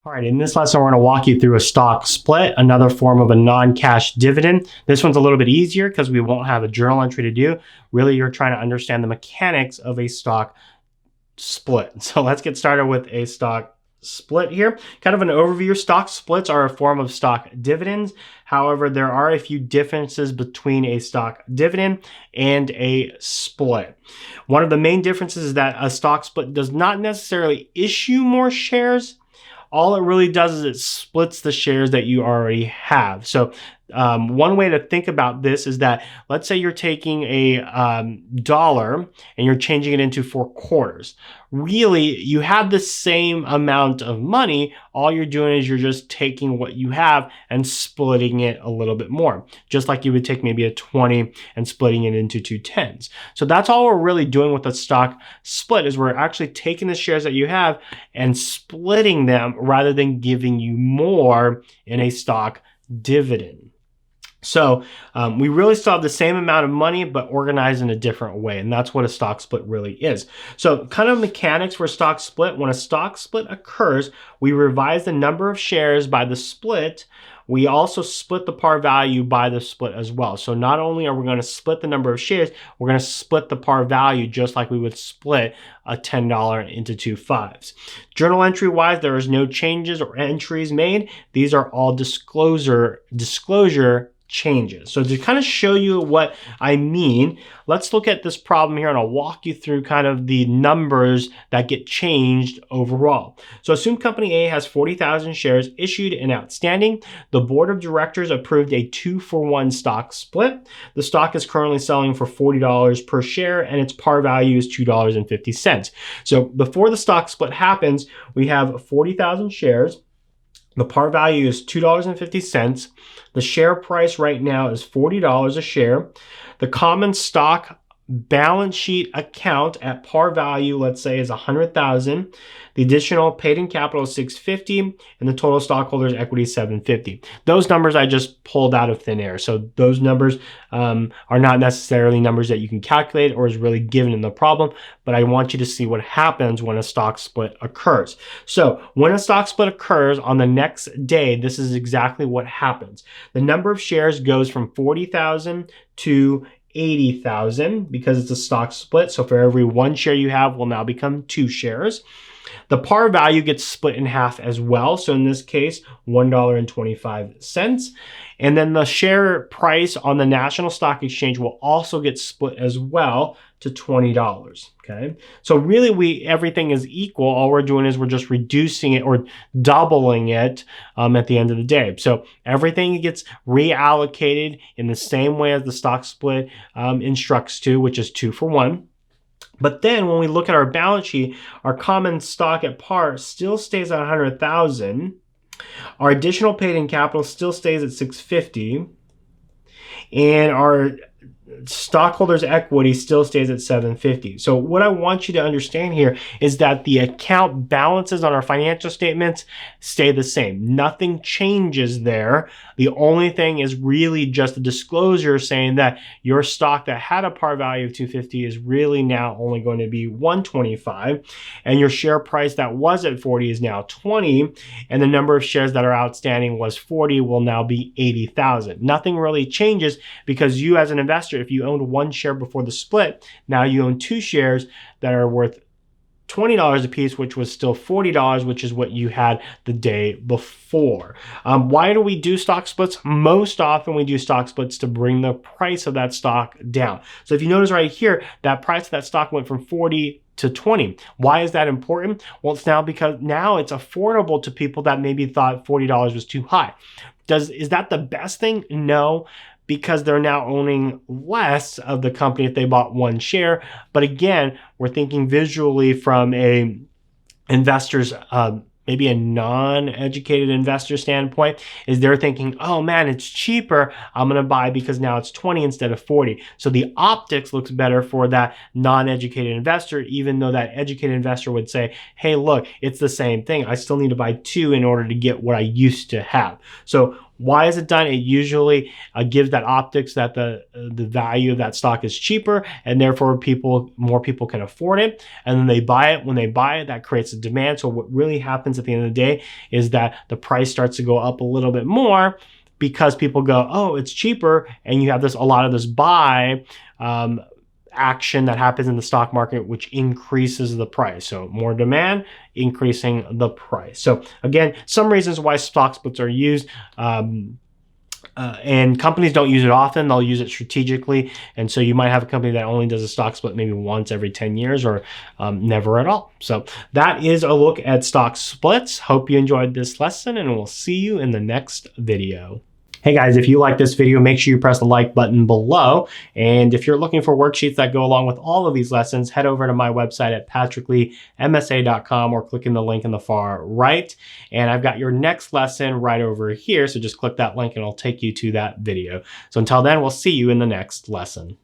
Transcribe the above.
All right, in this lesson, we're going to walk you through a stock split, another form of a non-cash dividend. This one's a little bit easier because we won't have a journal entry to do. Really, you're trying to understand the mechanics of a stock split. So let's get started with a stock split here. Kind of an overview. Stock splits are a form of stock dividends. However, there are a few differences between a stock dividend and a split. One of the main differences is that a stock split does not necessarily issue more shares. All it really does is it splits the shares that you already have. So one way to think about this is that, let's say you're taking a dollar and you're changing it into 4 quarters. Really, you have the same amount of money. All you're doing is you're just taking what you have and splitting it a little bit more, just like you would take maybe a 20 and splitting it into 2 10s. So that's all we're really doing with a stock split, is we're actually taking the shares that you have and splitting them rather than giving you more in a stock dividend. So we really still have the same amount of money, but organized in a different way. And that's what a stock split really is. So kind of mechanics for a stock split. When a stock split occurs, we revise the number of shares by the split. We also split the par value by the split as well. So not only are we going to split the number of shares, we're going to split the par value just like we would split a $10 into 2 5s. Journal entry wise, there is no changes or entries made. These are all disclosure changes. So to kind of show you what I mean, let's look at this problem here and I'll walk you through kind of the numbers that get changed overall. So assume company A has 40,000 shares issued and outstanding. The board of directors approved a 2-for-1 stock split. The stock is currently selling for $40 per share and its par value is $2.50. So before the stock split happens, we have 40,000 shares. The par value is $2.50. The share price right now is $40 a share. The common stock balance sheet account at par value, let's say, is $100,000. The additional paid in capital is $650, and the total stockholders' equity is $750. Those numbers I just pulled out of thin air. So those numbers are not necessarily numbers that you can calculate or is really given in the problem, but I want you to see what happens when a stock split occurs. So when a stock split occurs on the next day, this is exactly what happens. The number of shares goes from 40,000 to 80,000 because it's a stock split. So for every 1 share you have will now become 2 shares. The par value gets split in half as well. So in this case, $1.25. And then the share price on the National Stock Exchange will also get split as well to $20. Okay. So really everything is equal. All we're doing is we're just reducing it or doubling it at the end of the day. So everything gets reallocated in the same way as the stock split instructs to, which is 2-for-1. But then when we look at our balance sheet, our common stock at par still stays at 100,000. Our additional paid in capital still stays at 650. And our stockholders' equity still stays at 750. So what I want you to understand here is that the account balances on our financial statements stay the same. Nothing changes there. The only thing is really just a disclosure saying that your stock that had a par value of 250 is really now only going to be 125, and your share price that was at 40 is now 20, and the number of shares that are outstanding was 40 will now be 80,000. Nothing really changes because you as an investor, if you owned 1 share before the split, now you own 2 shares that are worth $20 a piece, which was still $40, which is what you had the day before. Why do we do stock splits? Most often we do stock splits to bring the price of that stock down. So if you notice right here, that price of that stock went from 40 to 20. Why is that important? Well, it's now because now it's affordable to people that maybe thought $40 was too high. Is that the best thing? No, because they're now owning less of the company if they bought 1 share. But again, we're thinking visually from a investor's, maybe a non-educated investor standpoint, is they're thinking, oh man, it's cheaper. I'm going to buy because now it's 20 instead of 40. So the optics looks better for that non-educated investor, even though that educated investor would say, hey, look, it's the same thing. I still need to buy 2 in order to get what I used to have. So Why is it done? It usually gives that optics that the value of that stock is cheaper, and therefore more people can afford it, and then they buy it. When they buy it, that creates a demand. So what really happens at the end of the day is that the price starts to go up a little bit more because people go, oh, it's cheaper, and you have a lot of this buy action that happens in the stock market, which increases the price. So more demand, increasing the price. So again, some reasons why stock splits are used. And companies don't use it often. They'll use it strategically. And so you might have a company that only does a stock split maybe once every 10 years or never at all. So that is a look at stock splits. Hope you enjoyed this lesson, and we'll see you in the next video. Hey guys, if you like this video, make sure you press the like button below. And if you're looking for worksheets that go along with all of these lessons, head over to my website at patrickleemsa.com or clicking the link in the far right. And I've got your next lesson right over here. So just click that link and it'll take you to that video. So until then, we'll see you in the next lesson.